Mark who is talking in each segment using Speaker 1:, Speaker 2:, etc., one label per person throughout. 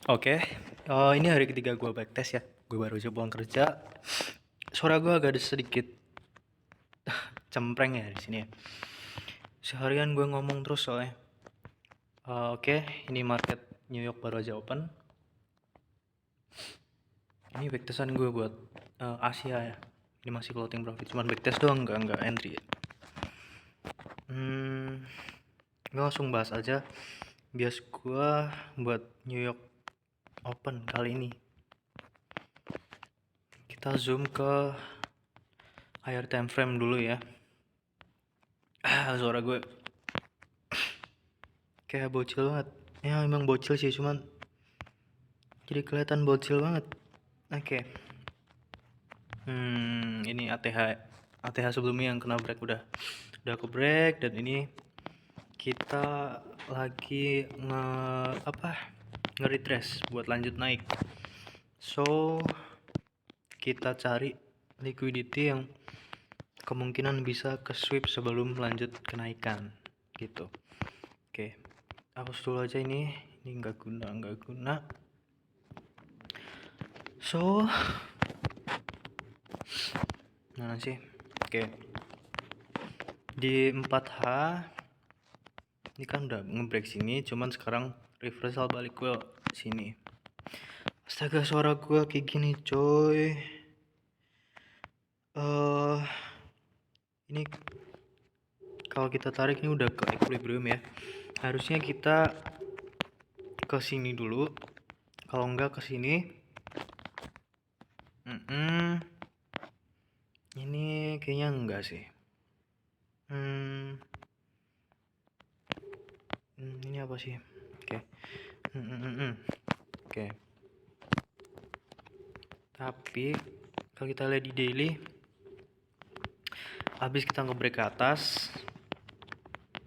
Speaker 1: Oke, ini hari ketiga gue backtest ya. Gue baru aja pulang kerja. Suara gue agak ada sedikit cempreng ya di sini ya. Seharian gue ngomong terus soalnya. Oke, ini market New York baru aja open. Ini backtestan gue buat Asia ya. Ini masih floating profit, cuman backtest doang, nggak entry ya. Gue langsung bahas aja bias gue buat New York Open kali ini. Kita zoom ke higher time frame dulu ya. Suara gue kayak bocil banget. Ya emang bocil sih, cuman jadi kelihatan bocil banget. Oke. Ini ATH sebelumnya yang kena break udah aku break, dan ini kita lagi nge-retrace buat lanjut naik. So kita cari liquidity yang kemungkinan bisa ke sweep sebelum lanjut kenaikan gitu. Oke, hapus dulu aja ini nggak guna. So mana sih? Oke, di 4H ini kan udah ngebreak sini, cuman sekarang reversal balik ke sini. Astaga, suara gue kayak gini coy. Ini kalau kita tarik ini udah ke equilibrium ya. Harusnya kita ke sini dulu. Kalau enggak ke sini. Ini kayaknya enggak sih. Ini apa sih? Oke. Oke. Tapi kalau kita lihat di daily, habis kita ngebreak ke atas.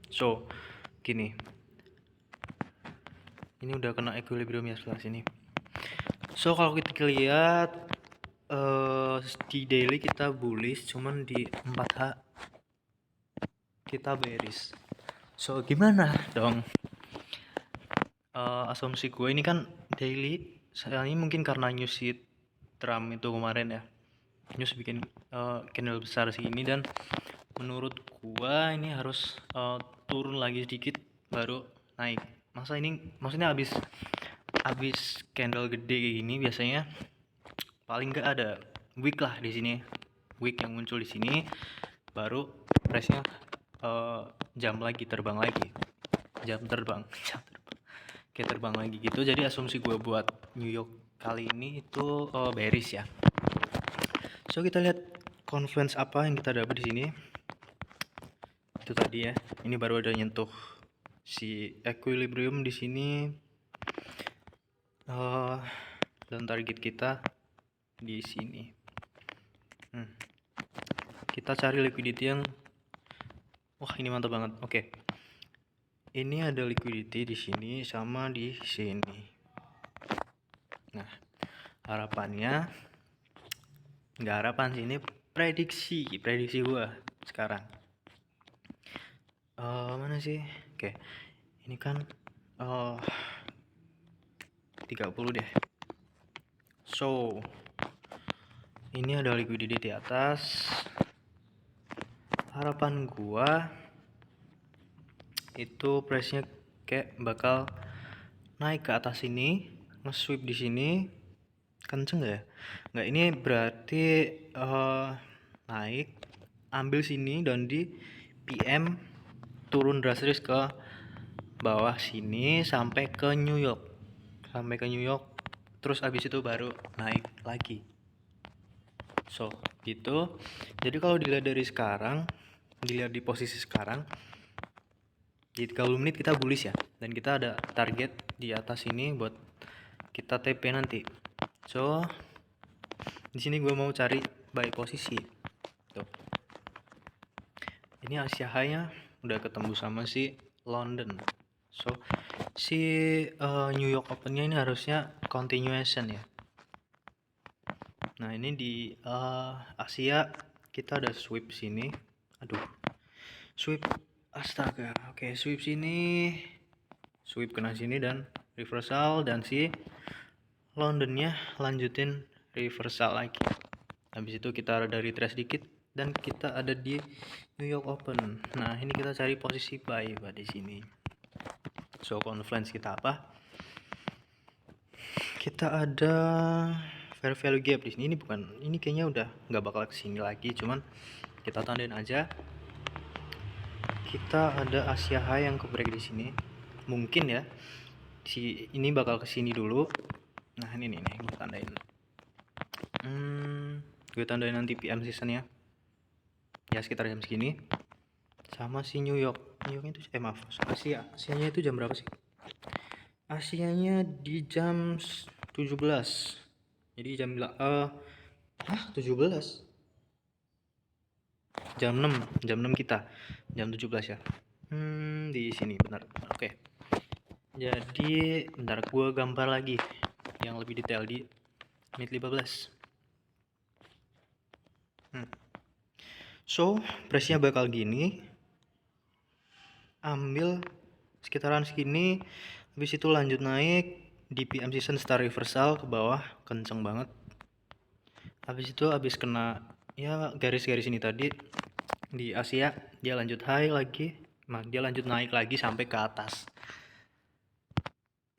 Speaker 1: So, gini. Ini udah kena equilibrium ya sebelah sini. So, kalau kita lihat di daily kita bullish, cuman di 4H kita bearish. So, gimana dong? Asumsi gue ini kan daily, ini mungkin karena news Trump itu kemarin ya. News bikin candle besar sini, dan menurut gua ini harus turun lagi sedikit baru naik. Maksudnya habis candle gede kayak gini biasanya paling nggak ada wick lah di sini. Wick yang muncul di sini baru price-nya jam terbang kayak terbang lagi gitu. Jadi asumsi gua buat New York kali ini itu bearish ya. So kita lihat confluence apa yang kita dapat di sini. Itu tadi ya. Ini baru ada nyentuh si equilibrium di sini. Dan target kita di sini. Kita cari liquidity yang ini mantap banget. Oke. Ini ada liquidity di sini sama di sini. Nah, harapannya nggak harapan sih, ini prediksi gua sekarang. Mana sih? Oke. Ini kan 30 deh. So, ini ada liquidity di atas. Harapan gua itu price-nya kayak bakal naik ke atas ini, nge-sweep di sini. Kenceng gak ya? Nggak, ini berarti naik, ambil sini, dan di PM turun drastis ke bawah sini sampai ke New York. Terus abis itu baru naik lagi. So, gitu. Jadi kalau dilihat dari sekarang, dilihat di posisi sekarang, di 30 menit kita bullish ya, dan kita ada target di atas ini buat kita TP nanti. So, di sini gue mau cari buy posisi. Tuh. Ini Asia High-nya udah ketemu sama si London. So, si New York Open-nya ini harusnya continuation ya. Nah, ini di Asia kita ada sweep sini. Sweep, astaga. Oke, sweep sini. Sweep kena sini dan reversal, dan si Londonnya lanjutin reversal lagi. Habis itu kita ada retrace dikit dan kita ada di New York Open. Nah, ini kita cari posisi buy di sini. So, confluence kita apa? Kita ada fair value gap di sini. Ini kayaknya udah nggak bakal kesini lagi, cuman kita tandain aja. Kita ada Asia High yang ke break di sini. Mungkin ya, ini bakal kesini dulu. Nah, ini nih gue tandain. Gue tandain nanti PM seasonnya. Ya sekitar jam segini. Sama si New York. New Yorknya itu maaf. Asianya itu jam berapa sih? Asianya di jam 17. Jadi jam 17. Jam 6 kita. Jam 17 ya. Di sini benar. Oke. Jadi bentar gue gambar lagi yang lebih detail di menit 15. So, price-nya bakal gini. Ambil sekitaran segini, habis itu lanjut naik di PM season start reversal ke bawah, kenceng banget. Habis itu kena ya garis-garis ini tadi di Asia, dia lanjut high lagi. Nah, dia lanjut naik lagi sampai ke atas.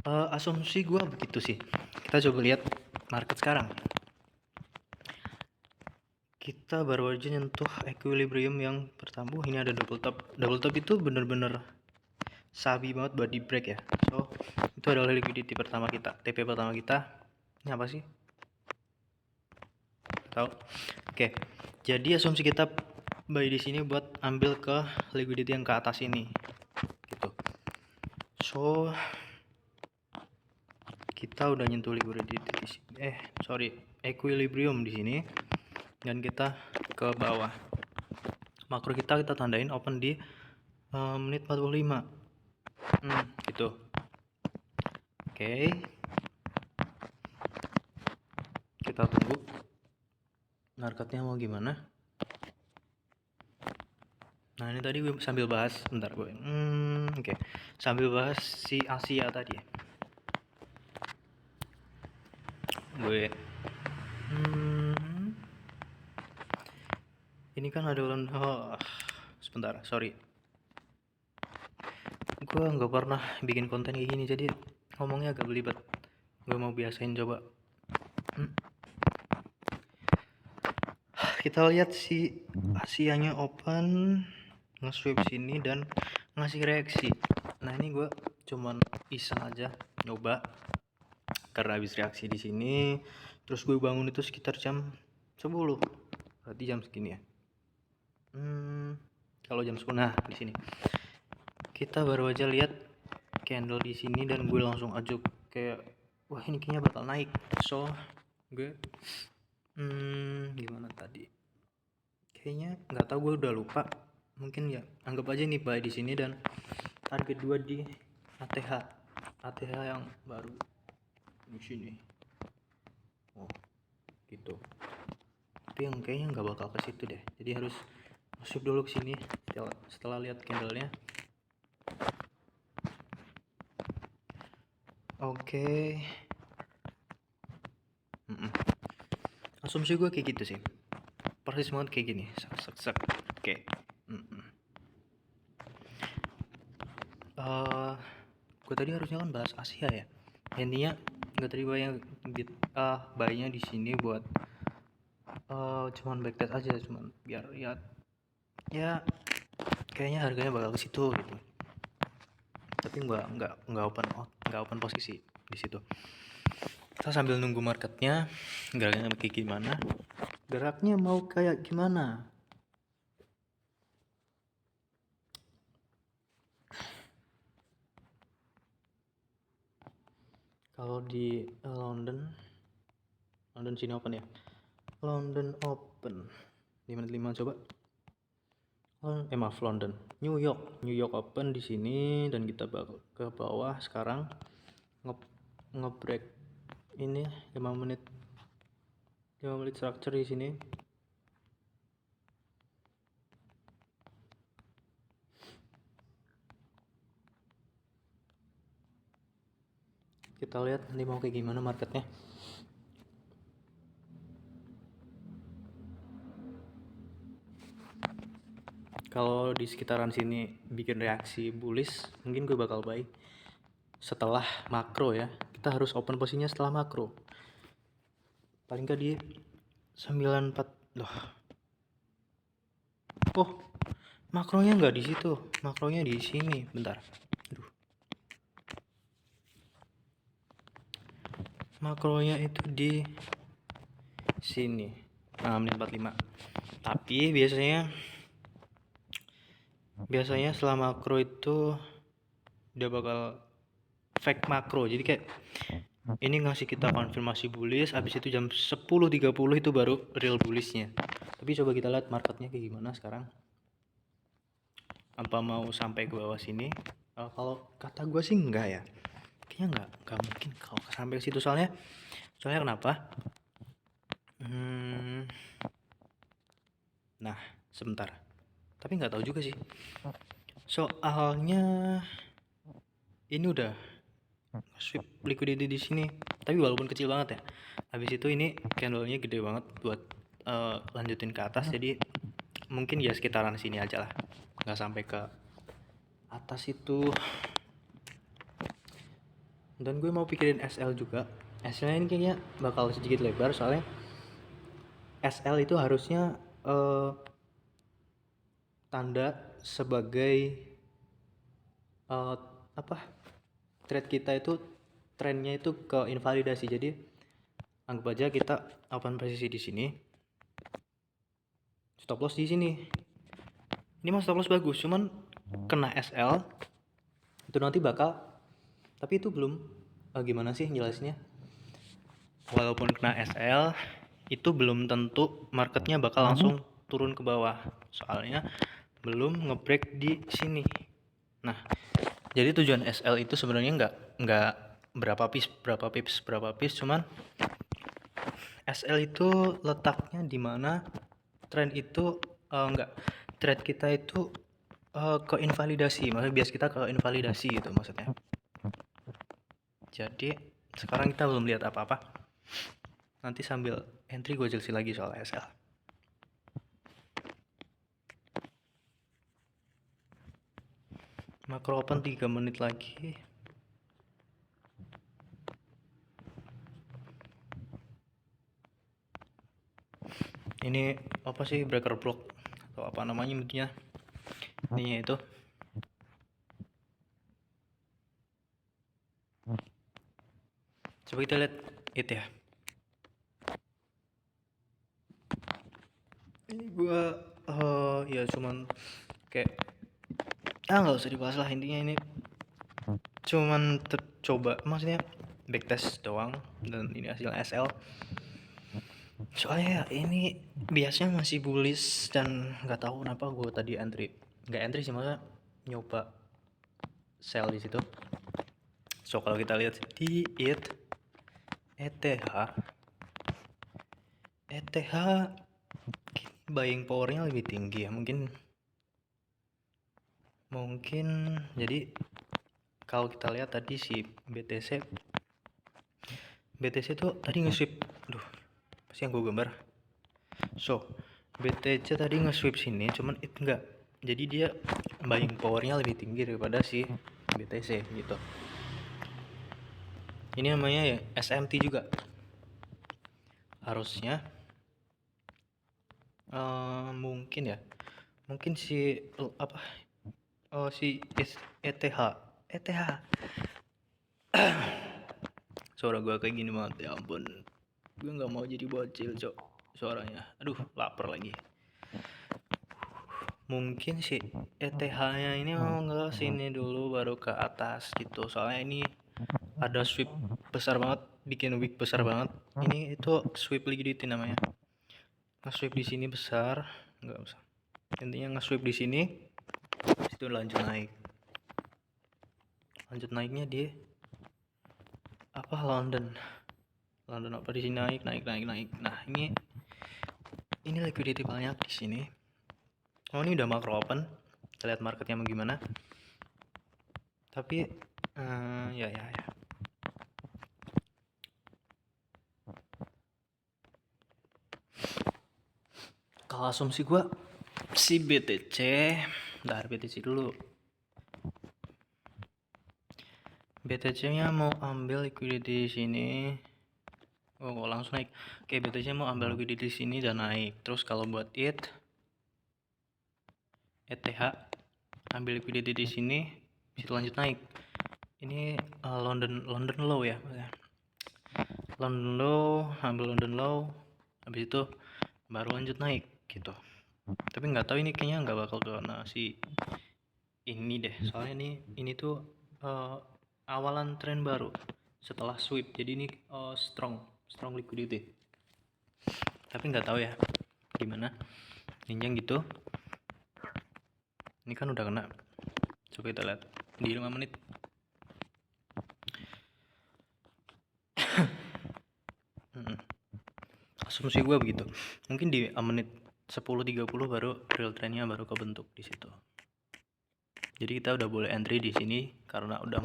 Speaker 1: Asumsi gue begitu sih. Kita coba lihat market sekarang. Kita baru aja nyentuh equilibrium yang pertama. Ini ada double top. Double top itu bener-bener sabi banget buat di break ya. So, itu adalah liquidity pertama kita. TP pertama kita. Ini apa sih? Tahu? Oke. Jadi asumsi kita buy di sini buat ambil ke liquidity yang ke atas ini. Gitu. So, kita udah nyentuh liquidity di sini. Equilibrium di sini. Dan kita ke bawah. Makro kita tandain open di menit 45. Gitu. Oke. Kita tunggu marketnya mau gimana. Nah, ini tadi gue sambil bahas, bentar gue. Oke. Sambil bahas si Asia tadi. Gue ini kan ada sebentar, sorry. Gue nggak pernah bikin konten kayak gini, jadi ngomongnya agak belibet. Gue mau biasain coba. Kita lihat si Asianya open, nge-sweep sini dan ngasih reaksi. Nah, ini gue cuman iseng aja nyoba karena habis reaksi di sini. Terus gue bangun itu sekitar jam 10. Berarti jam segini ya. Kalau jam 10, nah di sini kita baru aja lihat candle di sini dan gue langsung aja kayak wah ini kayaknya bakal naik. So gue gimana tadi? Kayaknya nggak tahu, gue udah lupa. Mungkin ya anggap aja nih buy di sini dan target 2 di ATH yang baru di sini. Oh, gitu. Tapi yang kayaknya nggak bakal ke situ deh. Jadi harus masuk dulu ke sini setelah lihat candlenya. Oke. Asumsi gue kayak gitu sih. Persis banget kayak gini. Sak. Oke. Gue tadi harusnya kan bahas Asia ya. Intinya nggak tadi buy-nya di sini buat cuman backtest aja, cuman biar lihat ya kayaknya harganya bakal ke situ gitu. Tapi nggak open posisi di situ. Kita sambil nunggu marketnya geraknya kayak gimana. Geraknya mau kayak gimana? Kalau di London sini open ya. London open 5 coba. London. New York open di sini dan kita ke bawah sekarang ngebreak ini 5 menit structure di sini. Kita lihat nanti mau kayak gimana marketnya. Kalau di sekitaran sini bikin reaksi bullish, mungkin gue bakal buy setelah makro ya. Kita harus open posisinya setelah makro. Paling nggak di 94 loh. Oh, makronya nggak di situ, makronya di sini. Bentar. Aduh. Makronya itu di sini. Nah, menit 45. Tapi biasanya setelah makro itu dia bakal fake makro. Jadi kayak ini ngasih kita konfirmasi bullish, habis itu jam 10.30 itu baru real bullishnya. Tapi coba kita lihat marketnya kayak gimana sekarang. Apa mau sampai ke bawah sini? Kalau kata gue sih enggak ya. Kayaknya enggak mungkin kalau sampai ke situ, soalnya kenapa? Nah, sebentar. Tapi nggak tahu juga sih. Soalnya ini udah sweep liquidity di sini, tapi walaupun kecil banget ya. Habis itu ini candlenya gede banget buat lanjutin ke atas, jadi mungkin ya sekitaran sini aja lah, nggak sampai ke atas itu. Dan gue mau pikirin SL juga. SL ini kayaknya bakal sedikit lebar, soalnya SL itu harusnya tanda sebagai apa, trade kita itu trennya itu ke invalidasi. Jadi anggap aja kita open posisi di sini, stop loss di sini. Ini mas stop loss bagus, cuman kena SL itu nanti bakal, tapi itu belum gimana sih jelasnya. Walaupun kena SL itu belum tentu marketnya bakal langsung turun ke bawah, soalnya belum ngebreak di sini. Nah, jadi tujuan SL itu sebenarnya nggak berapa pips, cuman SL itu letaknya di mana trend itu trade kita itu ke invalidasi, maksudnya bias kita ke invalidasi gitu maksudnya. Jadi sekarang kita belum lihat apa-apa, nanti sambil entry gue jelasin lagi soal SL. Makro open 3 menit lagi. Ini apa sih, breaker block atau apa namanya intinya, ininya itu. Coba kita lihat itu ya. Ini gua ya cuman kayak nggak usah dibahas lah, intinya ini cuman coba, maksudnya backtest doang, dan ini hasil SL. Soalnya ini biasanya masih bullish, dan nggak tahu kenapa gue tadi nggak entry sih, maksudnya nyoba sell di situ. So kalau kita lihat di ETH buying powernya lebih tinggi ya, mungkin jadi kalau kita lihat tadi si BTC tuh tadi nge-sweep, pasti yang gue gambar. So BTC tadi nge-sweep sini, cuman itu enggak, jadi dia buying powernya lebih tinggi daripada si BTC gitu. Ini namanya ya SMT juga harusnya. Mungkin si apa, si ETH suara gue kayak gini banget, ya ampun, gue nggak mau jadi bocil cok suaranya. Aduh, lapar lagi. Mungkin si ETH nya ini mau nggak sini dulu baru ke atas gitu, soalnya ini ada sweep besar banget, bikin wick besar banget. Ini itu sweep liquidity namanya. Nge-sweep di sini besar, nggak usah, intinya nge-sweep di sini, itu lanjut naiknya di apa, London apa di sini, naik. Nah, ini liquidity banyak di sini. Ini udah macro open, kita lihat marketnya mau gimana. Tapi ya Kalau asumsi gue si BTC, bentar BTC dulu. BTC-nya mau ambil liquidity di sini. Oh, langsung naik. Oke, BTC mau ambil liquidity di sini dan naik. Terus kalau buat ETH ambil liquidity di sini, bisa lanjut naik. Ini London low ya. London low, ambil London low, habis itu baru lanjut naik gitu. Tapi nggak tahu ini kayaknya nggak bakal kena si ini deh. Soalnya ini tuh awalan tren baru setelah sweep. Jadi ini strong liquidity. Tapi nggak tahu ya gimana. Ninjang gitu. Ini kan udah kena. Coba kita lihat di 5 menit. Asumsi gue begitu. Mungkin di menit 10-30 baru real trendnya baru kebentuk di situ. Jadi kita udah boleh entry di sini karena udah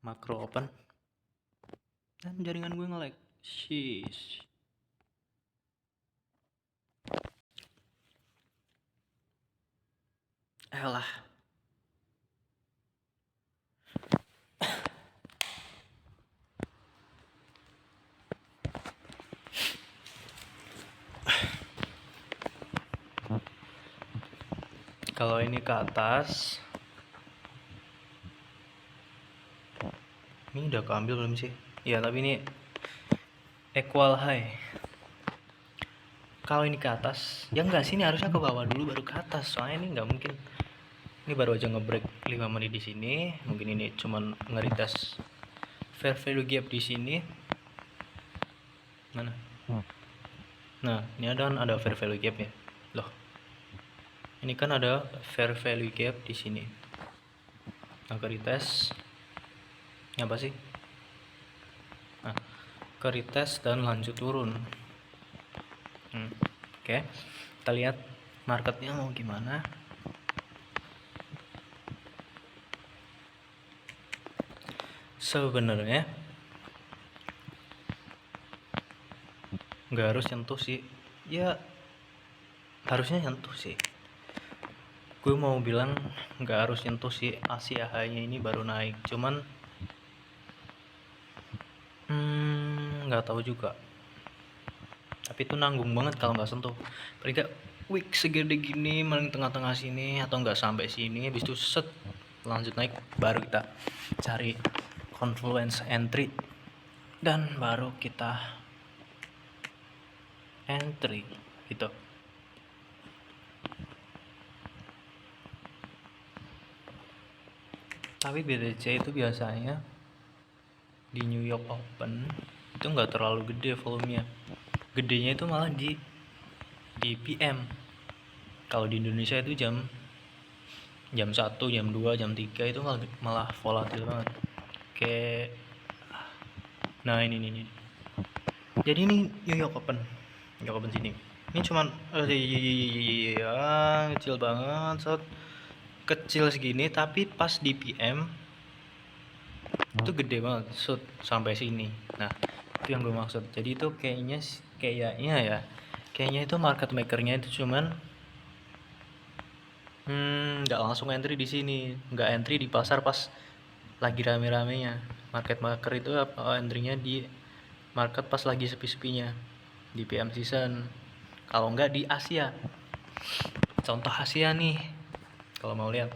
Speaker 1: makro open. Dan jaringan gue nge-lag. Sheesh. Elah. Kalau ini ke atas, ini udah keambil belum sih? Iya, tapi ini equal high. Kalau ini ke atas, ya enggak sih, ini harusnya ke bawah dulu baru ke atas. Soalnya ini nggak mungkin. Ini baru aja ngebreak 5 menit di sini. Mungkin ini cuman nge-retest fair value gap di sini. Mana? Nah, ini ada fair value gap ya. Loh. Ini kan ada fair value gap di sini. Nah, ke retest. Ini apa sih? Nah, ke retest dan lanjut turun. Oke. Kita lihat marketnya mau gimana. Sebenarnya nggak harus nyentuh sih. Ya harusnya nyentuh sih. Gue mau bilang nggak harus nyentuh sih Asia high-nya ini baru naik. Cuman nggak tahu juga. Tapi itu nanggung banget kalau nggak sentuh. Paling nggak wick segede gini, paling tengah-tengah sini atau nggak sampai sini. Habis itu set lanjut naik, baru kita cari confluence entry dan baru kita entry gitu. Tapi BTC itu biasanya di New York Open itu nggak terlalu gede volumenya. Gedenya itu malah di PM. Kalau di Indonesia itu jam 1, jam 2, jam 3 itu malah volatil banget. Kayak nah ini. Jadi ini New York Open sini. Ini cuman ya kecil banget, kecil segini, tapi pas di PM itu gede banget, sampai sini. Nah, itu yang gue maksud. Jadi itu kayaknya itu market makernya itu cuman nggak langsung entry di sini, nggak entry di pasar pas lagi rame-ramenya. Market maker itu entry-nya di market pas lagi sepi-sepinya, di PM season. Kalau nggak di Asia. Contoh Asia nih, kalau mau lihat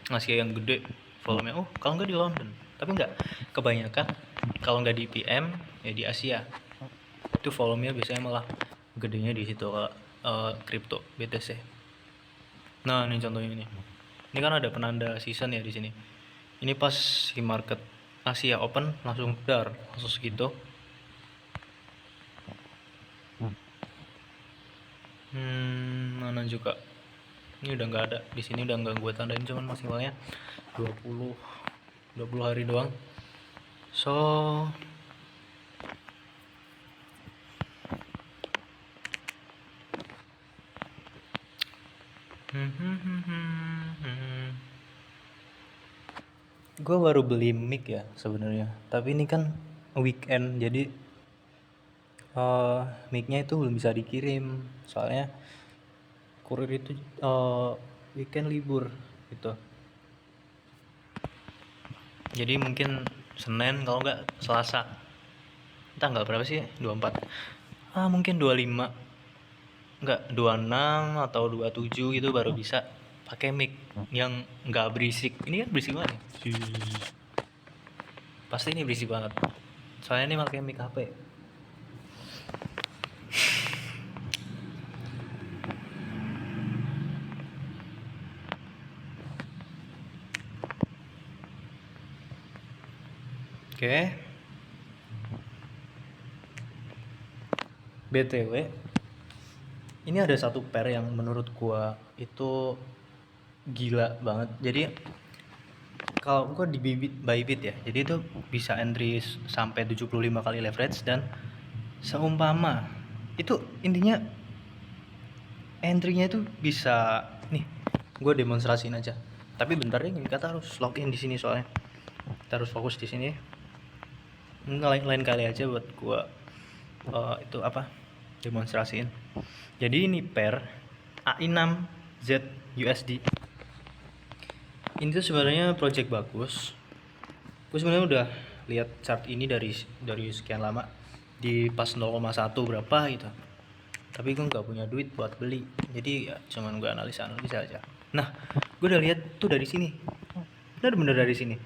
Speaker 1: Asia yang gede volumenya, kalau nggak di London. Tapi nggak, kebanyakan kalau nggak di PM ya di Asia. Itu volumenya biasanya malah gedenya di situ, kripto BTC. Nah, ini contohnya ini. Ini kan ada penanda season ya di sini. Ini pas si market Asia Open langsung segitu. Mana juga. Ini udah nggak ada. Di sini udah nggak gue tandain, cuman maksimalnya 20 hari doang. So gue baru beli mic ya sebenarnya, tapi ini kan weekend jadi mic-nya itu belum bisa dikirim, soalnya kurir itu weekend libur gitu. Jadi mungkin Senin, kalau nggak Selasa. Tanggal berapa sih? 24. Mungkin 25. Enggak, 26 atau 27 gitu baru bisa pakai mic yang nggak berisik. Ini kan berisik banget nih. Pasti ini berisik banget. Soalnya ini pakai mic HP. Oke. BTW, ini ada satu pair yang menurut gua itu gila banget. Jadi kalau gua di Bybit ya, jadi itu bisa entry sampai 75 kali leverage, dan seumpama itu intinya entry-nya itu bisa nih. Gua demonstrasiin aja. Tapi bentar ya, kita harus login di sini soalnya. Kita harus fokus di sini. Lain kali aja buat gua itu apa? Demonstrasiin. Jadi ini pair AI6Z USD. Ini tuh sebenarnya project bagus. Gue sebenarnya udah lihat chart ini dari sekian lama, di pas 0,1 berapa gitu. Tapi gue nggak punya duit buat beli, jadi ya cuman gue analisa aja. Nah, gue udah lihat tuh dari sini, bener-bener dari sini.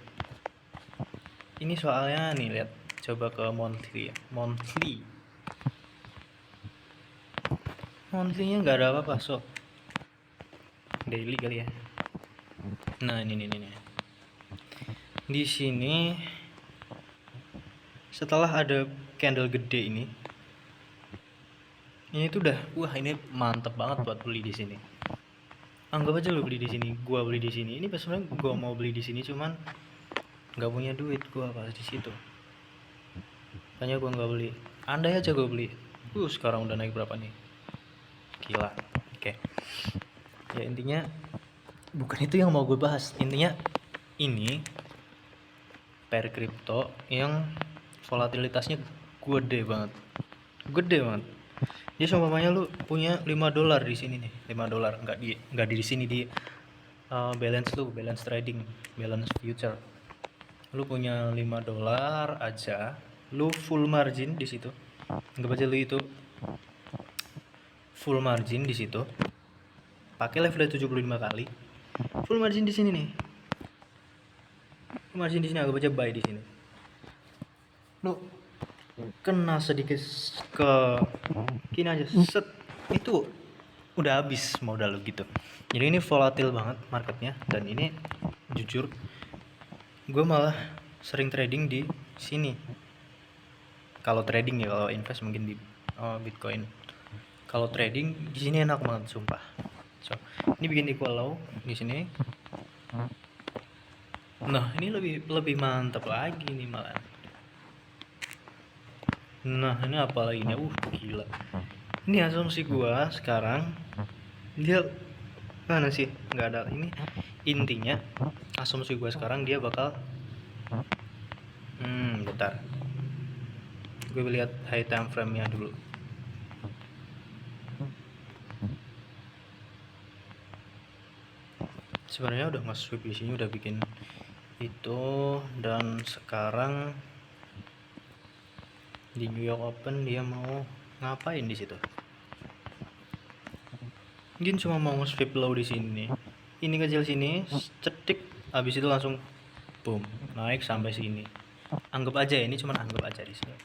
Speaker 1: Ini soalnya nih, lihat, coba ke monthly ya, monthly-nya nggak ada apa-apa, so daily kali ya. Nah ini di sini setelah ada candle gede ini tuh udah, wah ini mantep banget buat beli di sini. Anggap aja lo beli di sini, gua beli di sini. Ini sebenarnya gua mau beli di sini, cuman nggak punya duit gua pas di situ. Makanya gua nggak beli. Andai aja gua beli, sekarang udah naik berapa nih? Gila. Oke. Ya intinya bukan itu yang mau gue bahas. Intinya ini pair crypto yang volatilitasnya gede banget. Jadi seumpamanya lu punya $5 di sini nih, $5, nggak di sini, di balance trading, balance future. Lu punya $5 aja, lu full margin di situ. Anggap aja lu itu full margin di situ. Pakai leverage 75 kali. Full margin di sini nih. Full margin di sini, anggap aja buy di sini. Lu kena sedikit ke kini aja, set, itu udah habis modal gitu. Jadi ini volatil banget marketnya, dan ini jujur gue malah sering trading di sini. Kalau trading ya, kalau invest mungkin di Bitcoin. Kalau trading di sini enak banget sumpah. So, ini bikin equal low di sini. Nah, ini lebih mantap lagi nih malah. Nah, ini apa lagi nih? Gila. Ini asumsi gua sekarang dia mana sih? Nggak ada ini. Intinya asumsi gua sekarang dia bakal bentar. Gue lihat high time frame-nya dulu. Sebenarnya udah nge-sweep di sini, udah bikin itu, dan sekarang di New York Open dia mau ngapain di situ? Mungkin cuma mau nge-sweep low di sini. Ini kecil sini, cetik, habis itu langsung boom, naik sampai sini. Anggap aja ini cuma anggap aja di sini.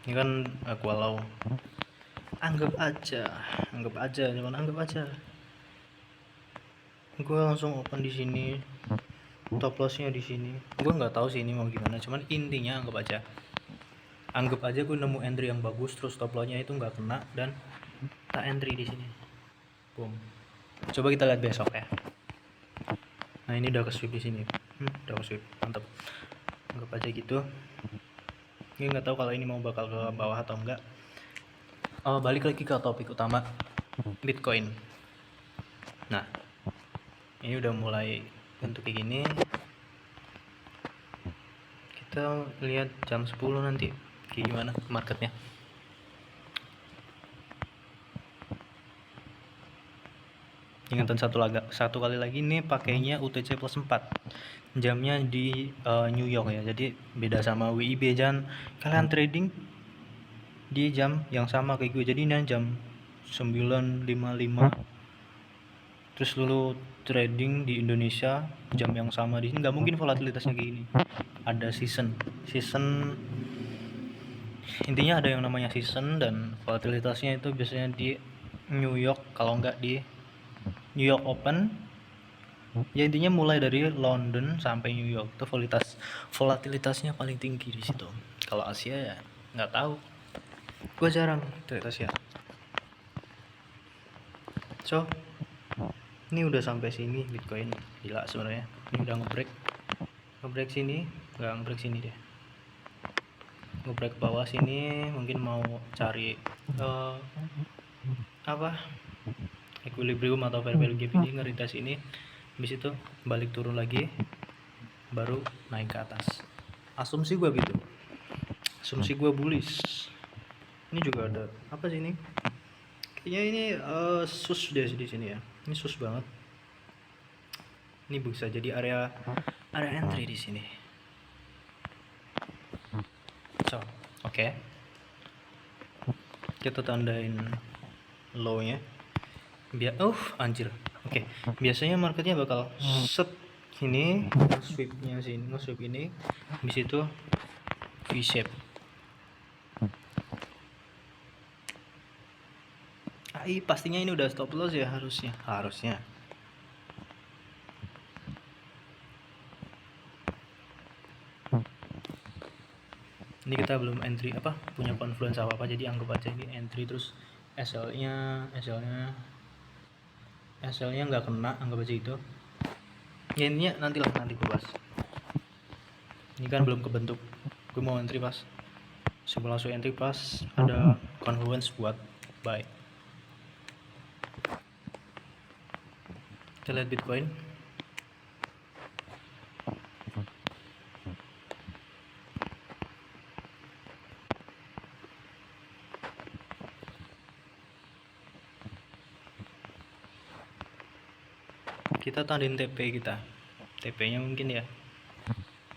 Speaker 1: Ini kan low. Anggap aja, cuman anggap aja. Gue langsung open di sini, top lossnya di sini. Gue nggak tahu sih ini mau gimana, cuman intinya anggap aja gue nemu entry yang bagus, terus top lossnya itu nggak kena, dan tak entry di sini. Boom. Coba kita lihat besok ya. Nah ini udah ke sweep di sini. Udah ke sweep, mantap. Anggap aja gitu. Gue nggak tahu kalau ini mau bakal ke bawah atau enggak. Balik lagi ke topik utama, Bitcoin. Nah, ini udah mulai bentuk kayak gini. Kita lihat jam 10 nanti kayak gimana marketnya. Ingatan satu kali lagi nih pakainya UTC plus 4, jamnya di New York ya, jadi beda sama WIB. Jangan kalian trading di jam yang sama kayak gue, jadi ini jam 9.55 terus lu trading di Indonesia jam yang sama. Di sini nggak mungkin volatilitasnya kayak gini. Ada season intinya ada yang namanya season, dan volatilitasnya itu biasanya di New York, kalau nggak di New York Open ya, intinya mulai dari London sampai New York itu volatilitasnya paling tinggi di situ. Kalau Asia ya nggak tahu, gue jarang trade Asia. So ini udah sampai sini Bitcoin, gila sebenarnya. Ini udah ngebreak sini, nggak ngebreak sini deh, ngebreak bawah sini. Mungkin mau cari equilibrium atau fair value gap ini, ngeritas ini, habis itu balik turun lagi, baru naik ke atas. Asumsi gue gitu, asumsi gue bullish. Ini juga ada apa sih ini? Kayaknya ini sus deh di sini ya. Ini sus banget. Ini bisa jadi area entry di sini. So, oke. Kita tandain low-nya. Anjir. Oke. Biasanya marketnya bakal set ini, sweep-nya sini, nge-sweep ini, habis itu V-shape. Pastinya ini udah stop loss ya, harusnya. Ini kita belum entry punya confluence apa, jadi anggap aja ini entry. Terus SL-nya nggak kena, anggap aja itu. Ya intinya nanti gue bahas. Ini kan belum kebentuk, gue mau entry pas sebelum langsung entry pas ada confluence buat buy. Kita lihat Bitcoin. Kita tandain TP kita. TP-nya mungkin ya.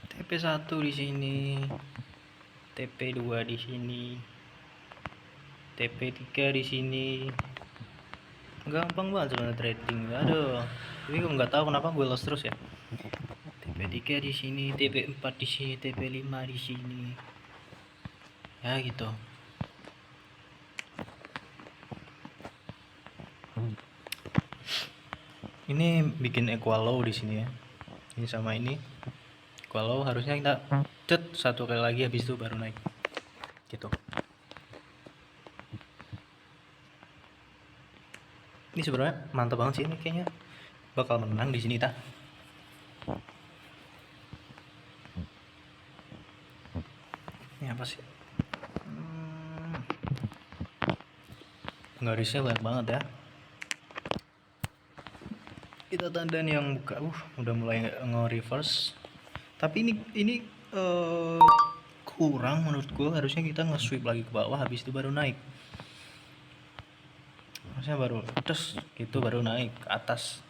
Speaker 1: TP1 di sini. TP2 di sini. TP3 di sini. Gampang banget sebenarnya trading. Aduh. Tapi gue nggak tahu kenapa gue lost terus ya. TP3 di sini, TP4 di sini, TP5 di sini. Ya gitu. Ini bikin equal low di sini ya. Ini sama ini equal low, harusnya kita satu kali lagi, habis itu baru naik. Gitu. Ini sebenarnya mantap banget sih, ini kayaknya bakal menang di sini Ini apa sih? Garisnya banyak banget ya. Kita tandain yang buka, udah mulai nge-reverse. Tapi ini kurang menurut gue. Harusnya kita nge-sweep lagi ke bawah, habis itu baru naik. Harusnya baru terus gitu baru naik ke atas.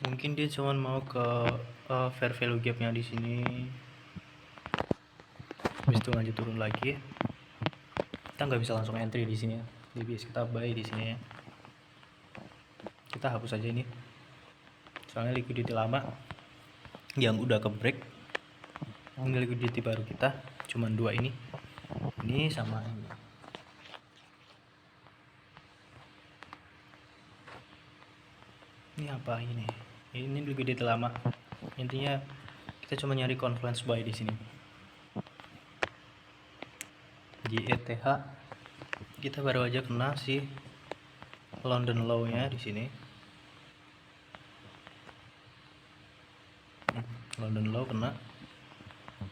Speaker 1: Mungkin dia cuman mau ke fair value gap-nya di sini. Habis itu lanjut turun lagi. Kita nggak bisa langsung entry di sini ya. Jadi kita buy di sini ya. Kita hapus aja ini. Soalnya liquidity lama yang udah ke break. Ini liquidity baru kita cuman dua ini. Ini sama ini. Ini apa ini? Ini liquidity lama. Intinya kita cuma nyari confluence buy di sini. JETH kita baru aja kena si London low-nya di sini. London low kena.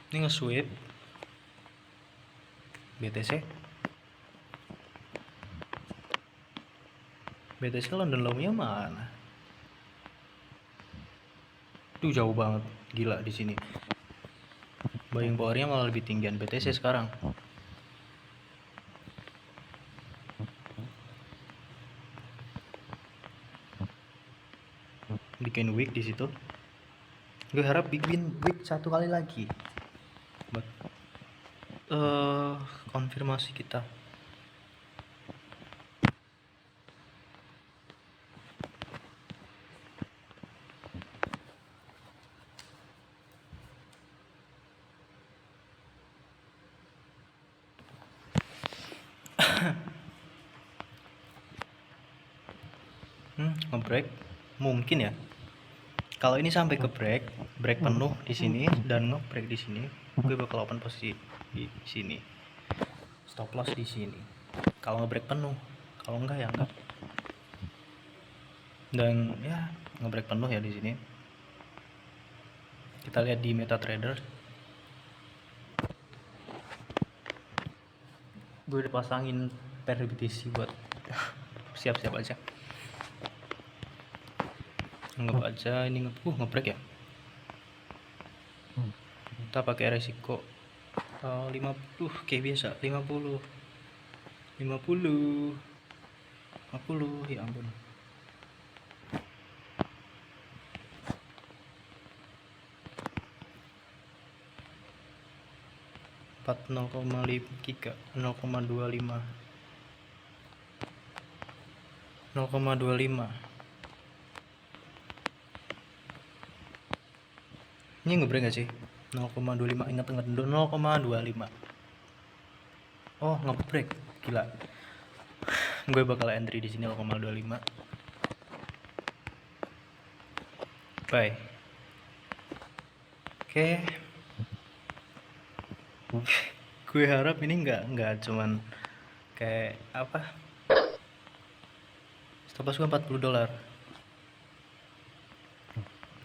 Speaker 1: Ini nge-sweep BTC. BTC London Low-nya mana? Tuh jauh banget, gila di sini. Buying power-nya malah lebih tinggian BTC sekarang. Bikin wick di situ. Gue harap bikin wick satu kali lagi. Buat konfirmasi kita. Ngebreak mungkin ya. Kalau ini sampai ke break penuh di sini dan ngebreak di sini, gue bakal open posisi di sini. Stop loss di sini. Kalau ngebreak penuh, kalau enggak ya enggak. Dan ya ngebreak penuh ya di sini. Kita lihat di MetaTrader. Gue udah pasangin pair BTC buat siap-siap aja. Anggap aja ini ngebreak ya. Kita pakai resiko 50 kayak biasa, 50 ya ampun. 0,25 ini ngebreak gak sih? 0,25 ingat 0,25. Oh ngebreak, gila. Gue bakal entry di sini 0,25. Bye. Oke. Gue harap ini nggak cuman kayak apa, stop loss gue $40,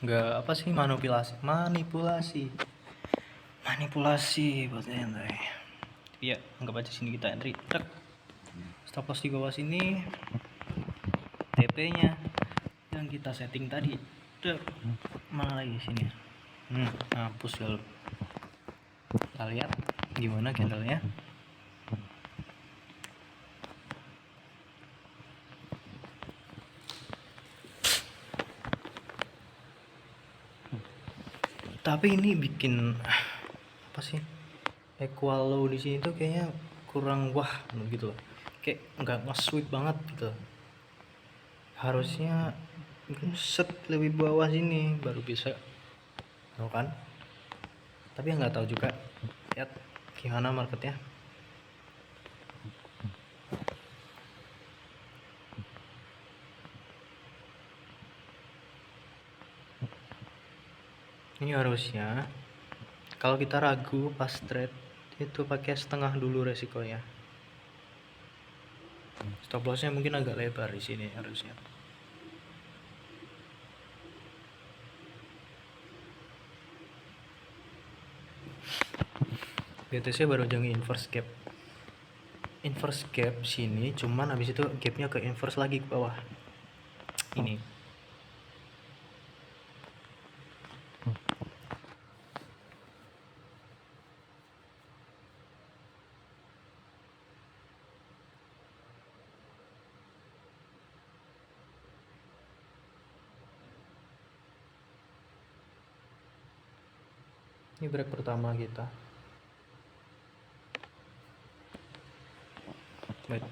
Speaker 1: nggak apa sih, manipulasi buat entry. Iya, anggap aja sini kita entry. Stop loss di bawah sini, TP nya yang kita setting tadi. Mana lagi sini? Hapus ya lo. Kita lihat gimana candlenya. Tapi ini bikin apa sih, equal low di sini tuh kayaknya kurang wah gitu loh, kayak nggak nge-sweep banget gitu. Harusnya set lebih bawah sini baru bisa, tau kan? Tapi nggak tahu juga, lihat gimana marketnya. Ini harusnya kalau kita ragu pas trade itu pakai setengah dulu resikonya. Stop lossnya mungkin agak lebar di sini harusnya. BTC baru aja inverse gap sini, cuman habis itu gapnya ke inverse lagi ke bawah. Ini break pertama kita. Baik.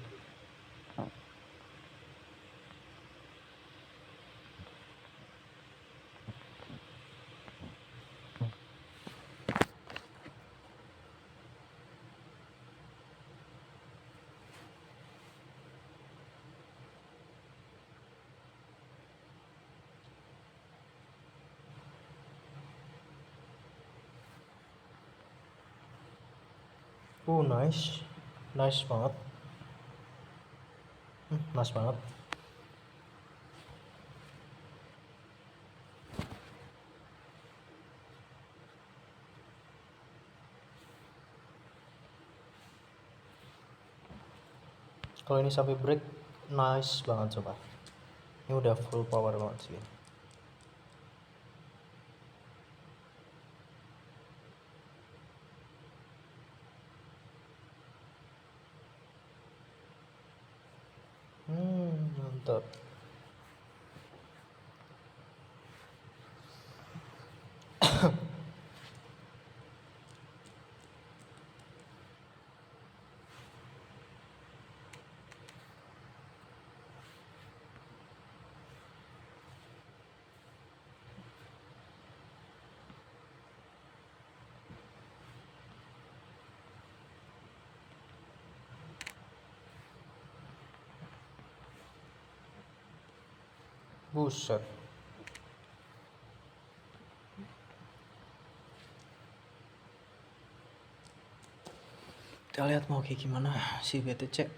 Speaker 1: Nice banget. Nice banget. Kalau ini sampai break, nice banget coba. Ini udah full power banget sih. Mantap. Buset. Kita lihat mau kayak gimana si BTC.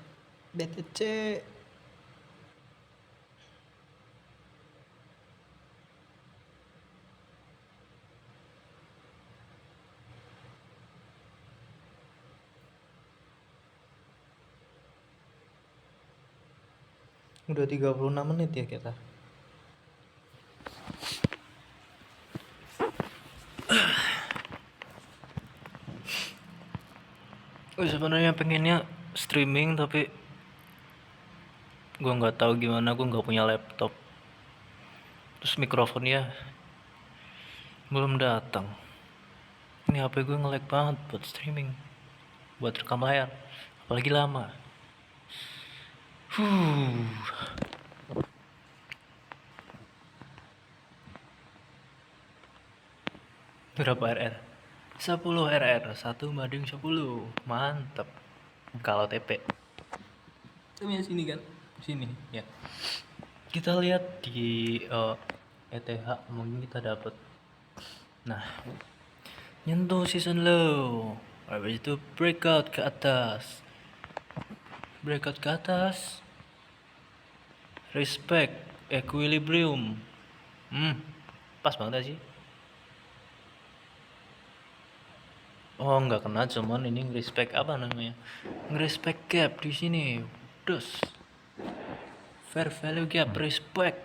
Speaker 1: Udah 36 menit ya kita. Sebenarnya pengennya streaming tapi gue nggak tahu gimana, gue nggak punya laptop. Terus mikrofonnya belum datang. Ini HP gue nge-lag banget buat streaming, buat rekam layar, apalagi lama. Berapa RR? 10 RR, 1/10. Mantap. Kalau TP. Tapi sini kan, sini ya. Kita lihat di ETH mungkin kita dapat. Nah, nyentuh season low. Habis itu breakout ke atas. Respect, equilibrium. Pas banget sih. Oh, nggak kena, cuman ini respect apa namanya? Respect gap di sini. Terus fair value gap, respect.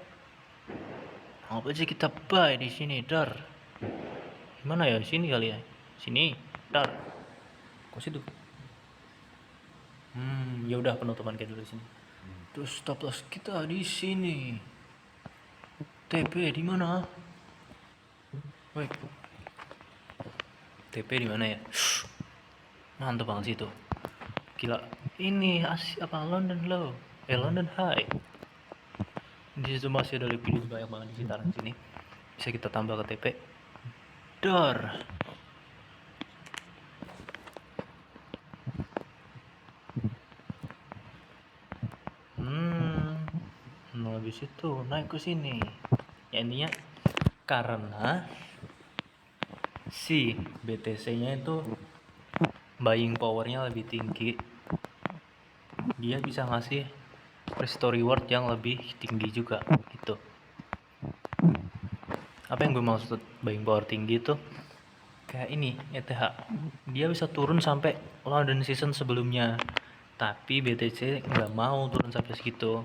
Speaker 1: Apa sih kita buy di sini, dar? Gimana ya, sini kali ya? Sini, dar. Kok situ? Ya udah, penutupan kayak dulu sini. Terus stop loss kita di sini. TP di mana? Wait. TP di mana ya? Mantap banget situ. Gila. Ini apa London low? London high. Di situ masih ada liquidity banyak banget di sekitaran sini. Bisa kita tambah ke TP. Dor. Habis itu naik ke sini. Ya intinya karena si BTC-nya itu buying powernya lebih tinggi, dia bisa ngasih risk to reward yang lebih tinggi juga gitu. Apa yang gue maksud buying power tinggi itu kayak ini ETH, dia bisa turun sampai London season sebelumnya, tapi BTC nggak mau turun sampai segitu.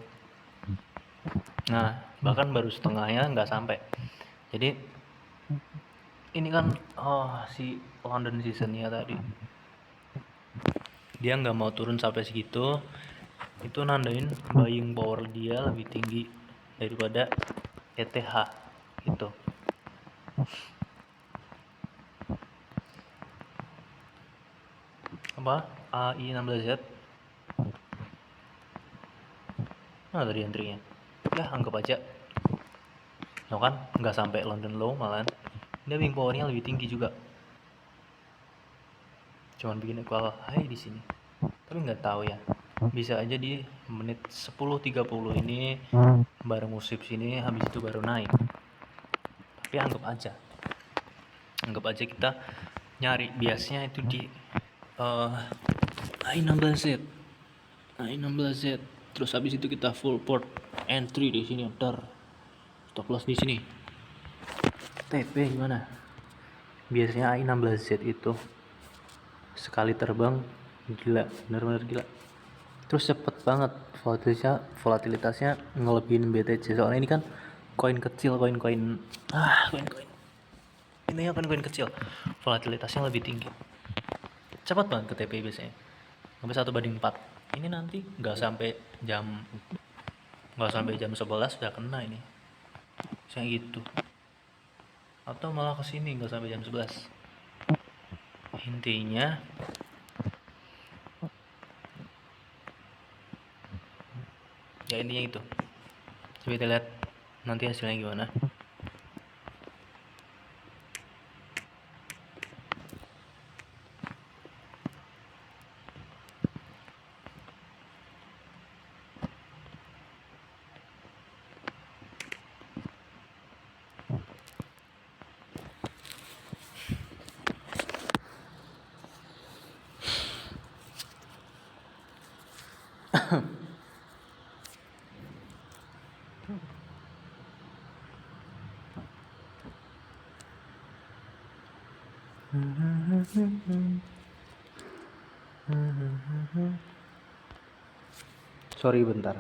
Speaker 1: Nah, bahkan baru setengahnya nggak sampai. Jadi ini kan si London seasonnya tadi dia nggak mau turun sampai segitu, itu nandain buying power dia lebih tinggi daripada ETH gitu. Apa? AI16Z. Nah, tadi entry-nya. Ya, anggap aja. No kan, nggak sampai London low malahan. Dia buying powernya lebih tinggi juga. Cuman bikin equal high di sini. Tapi nggak tahu ya. Bisa aja di menit 10.30 ini bareng musik sini, habis itu baru naik. Tapi anggap aja kita nyari biasanya itu di AI16Z. Terus habis itu kita full port entry di sini, stop loss di sini. TP gimana? Biasanya AI16Z itu sekali terbang gila, benar-benar gila. terus cepet banget volatilitasnya ngelebihin BTC. Soalnya ini kan koin kecil, koin-koin intinya koin-koin kecil, volatilitasnya lebih tinggi, cepat banget ke TP biasanya sampai 1/4. Ini nanti nggak sampai jam 11 udah kena ini, misalnya gitu, atau malah kesini nggak sampai jam 11. Intinya itu, coba kita lihat nanti hasilnya gimana. Sorry bentar.